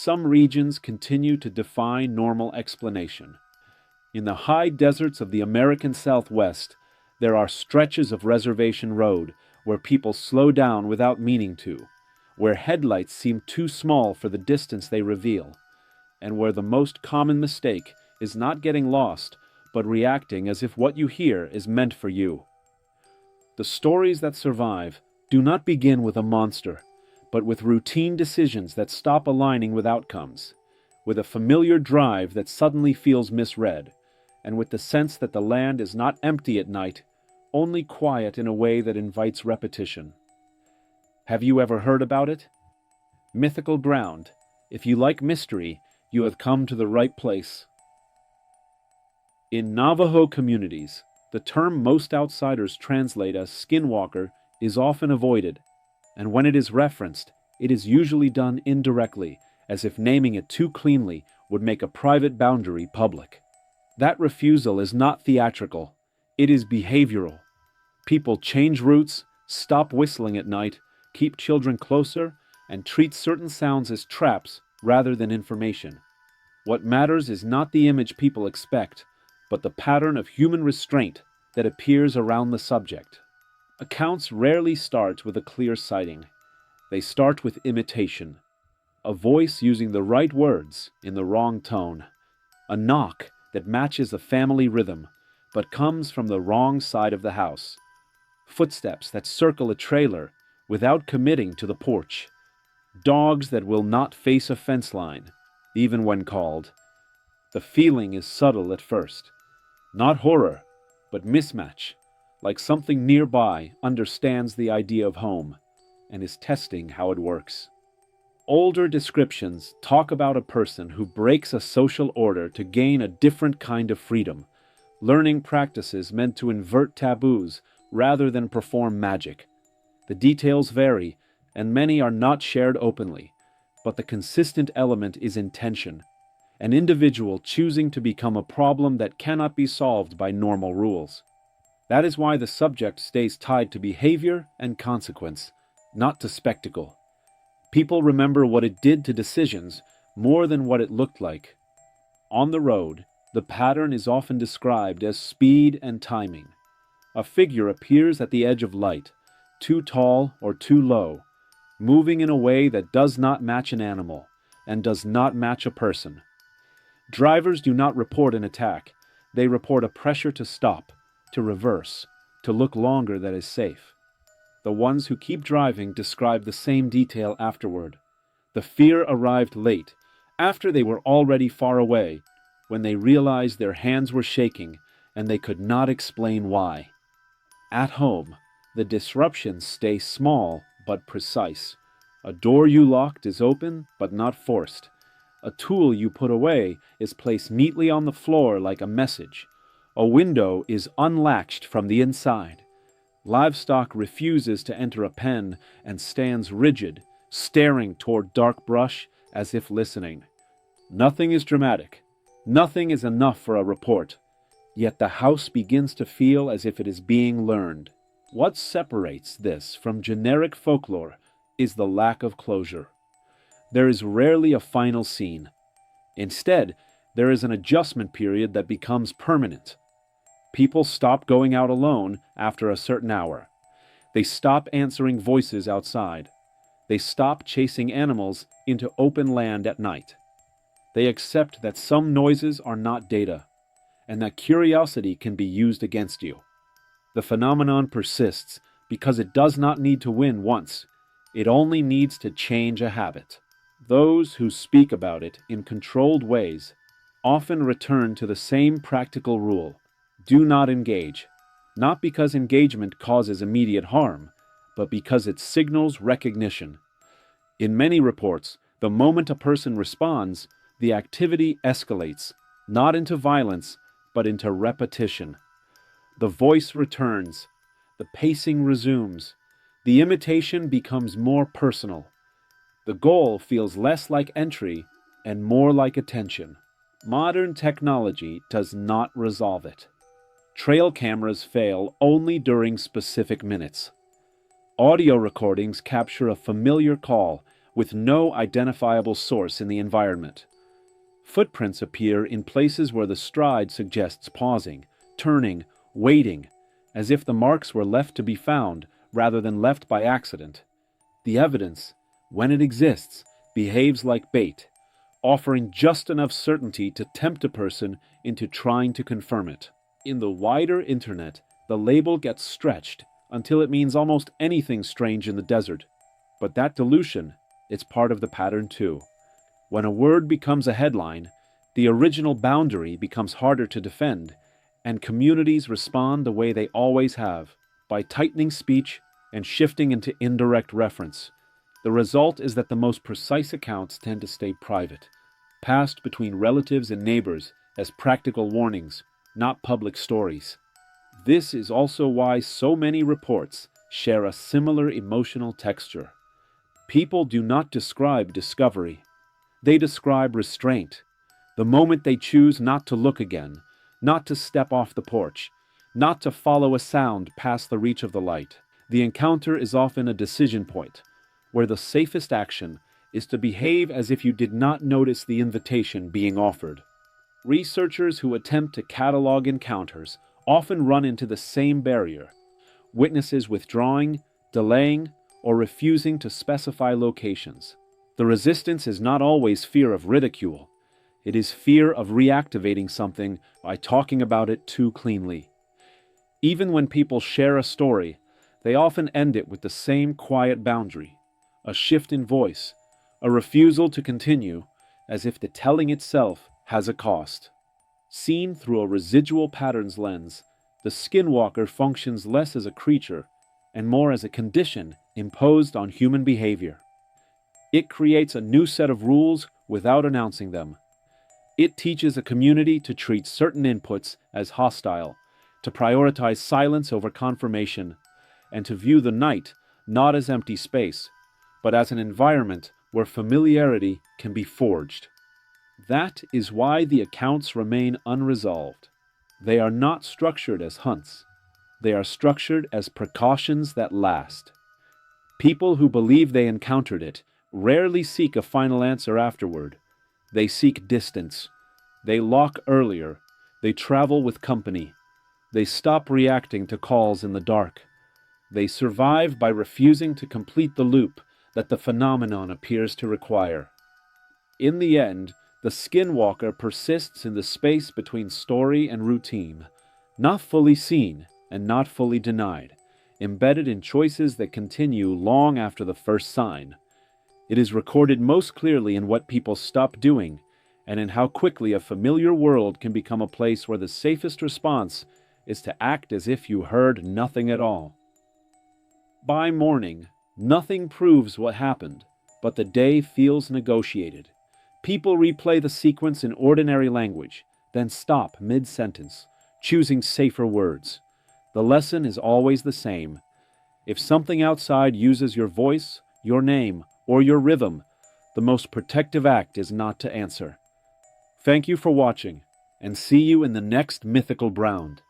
some regions continue to defy normal explanation. In the high deserts of the American Southwest, there are stretches of reservation road where people slow down without meaning to, where headlights seem too small for the distance they reveal, and where the most common mistake is not getting lost, but reacting as if what you hear is meant for you. The stories that survive do not begin with a monster, but with routine decisions that stop aligning with outcomes, with a familiar drive that suddenly feels misread, and with the sense that the land is not empty at night, only quiet in a way that invites repetition. Have you ever heard about it? Mythical ground. If you like mystery, you have come to the right place. In Navajo communities, the term most outsiders translate as skinwalker is often avoided, and when it is referenced, it is usually done indirectly, as if naming it too cleanly would make a private boundary public. That refusal is not theatrical, it is behavioral. People change routes, stop whistling at night, keep children closer, and treat certain sounds as traps rather than information. What matters is not the image people expect, but the pattern of human restraint that appears around the subject. Accounts rarely start with a clear sighting. They start with imitation. A voice using the right words in the wrong tone. A knock that matches a family rhythm, but comes from the wrong side of the house. Footsteps that circle a trailer without committing to the porch. Dogs that will not face a fence line, even when called. The feeling is subtle at first. Not horror, but mismatch, like something nearby understands the idea of home and is testing how it works. Older descriptions talk about a person who breaks a social order to gain a different kind of freedom, learning practices meant to invert taboos rather than perform magic. The details vary, and many are not shared openly, but the consistent element is intention. An individual choosing to become a problem that cannot be solved by normal rules. That is why the subject stays tied to behavior and consequence, not to spectacle. People remember what it did to decisions more than what it looked like. On the road, the pattern is often described as speed and timing. A figure appears at the edge of light, too tall or too low, moving in a way that does not match an animal and does not match a person. Drivers do not report an attack. They report a pressure to stop, to reverse, to look longer that is safe. The ones who keep driving describe the same detail afterward. The fear arrived late, after they were already far away, when they realized their hands were shaking and they could not explain why. At home, the disruptions stay small but precise. A door you locked is open but not forced. A tool you put away is placed neatly on the floor like a message. A window is unlatched from the inside. Livestock refuses to enter a pen and stands rigid, staring toward dark brush as if listening. Nothing is dramatic. Nothing is enough for a report. Yet the house begins to feel as if it is being learned. What separates this from generic folklore is the lack of closure. There is rarely a final scene. Instead, there is an adjustment period that becomes permanent. People stop going out alone after a certain hour. They stop answering voices outside. They stop chasing animals into open land at night. They accept that some noises are not data, and that curiosity can be used against you. The phenomenon persists because it does not need to win once. It only needs to change a habit. Those who speak about it in controlled ways often return to the same practical rule: do not engage, not because engagement causes immediate harm, but because it signals recognition. In many reports, the moment a person responds, the activity escalates, not into violence, but into repetition. The voice returns, the pacing resumes, the imitation becomes more personal. The goal feels less like entry and more like attention. Modern technology does not resolve it. Trail cameras fail only during specific minutes. Audio recordings capture a familiar call with no identifiable source in the environment. Footprints appear in places where the stride suggests pausing, turning, waiting, as if the marks were left to be found rather than left by accident. The evidence, when it exists, behaves like bait, offering just enough certainty to tempt a person into trying to confirm it. In the wider internet, the label gets stretched until it means almost anything strange in the desert. But that dilution, it's part of the pattern too. When a word becomes a headline, the original boundary becomes harder to defend, and communities respond the way they always have, by tightening speech and shifting into indirect reference. The result is that the most precise accounts tend to stay private, passed between relatives and neighbors as practical warnings, not public stories. This is also why so many reports share a similar emotional texture. People do not describe discovery. They describe restraint, the moment they choose not to look again, not to step off the porch, not to follow a sound past the reach of the light. The encounter is often a decision point, where the safest action is to behave as if you did not notice the invitation being offered. Researchers who attempt to catalog encounters often run into the same barrier: witnesses withdrawing, delaying, or refusing to specify locations. The resistance is not always fear of ridicule. It is fear of reactivating something by talking about it too cleanly. Even when people share a story, they often end it with the same quiet boundary: a shift in voice, a refusal to continue, as if the telling itself has a cost. Seen through a residual patterns lens, the Skinwalker functions less as a creature and more as a condition imposed on human behavior. It creates a new set of rules without announcing them. It teaches a community to treat certain inputs as hostile, to prioritize silence over confirmation, and to view the night not as empty space, but as an environment where familiarity can be forged. That is why the accounts remain unresolved. They are not structured as hunts. They are structured as precautions that last. People who believe they encountered it rarely seek a final answer afterward. They seek distance. They lock earlier. They travel with company. They stop reacting to calls in the dark. They survive by refusing to complete the loop that the phenomenon appears to require. In the end, the Skinwalker persists in the space between story and routine, not fully seen and not fully denied, embedded in choices that continue long after the first sign. It is recorded most clearly in what people stop doing, and in how quickly a familiar world can become a place where the safest response is to act as if you heard nothing at all. By morning, nothing proves what happened, but the day feels negotiated. People replay the sequence in ordinary language, then stop mid-sentence, choosing safer words. The lesson is always the same. If something outside uses your voice, your name, or your rhythm, the most protective act is not to answer. Thank you for watching, and see you in the next Mythical Brown.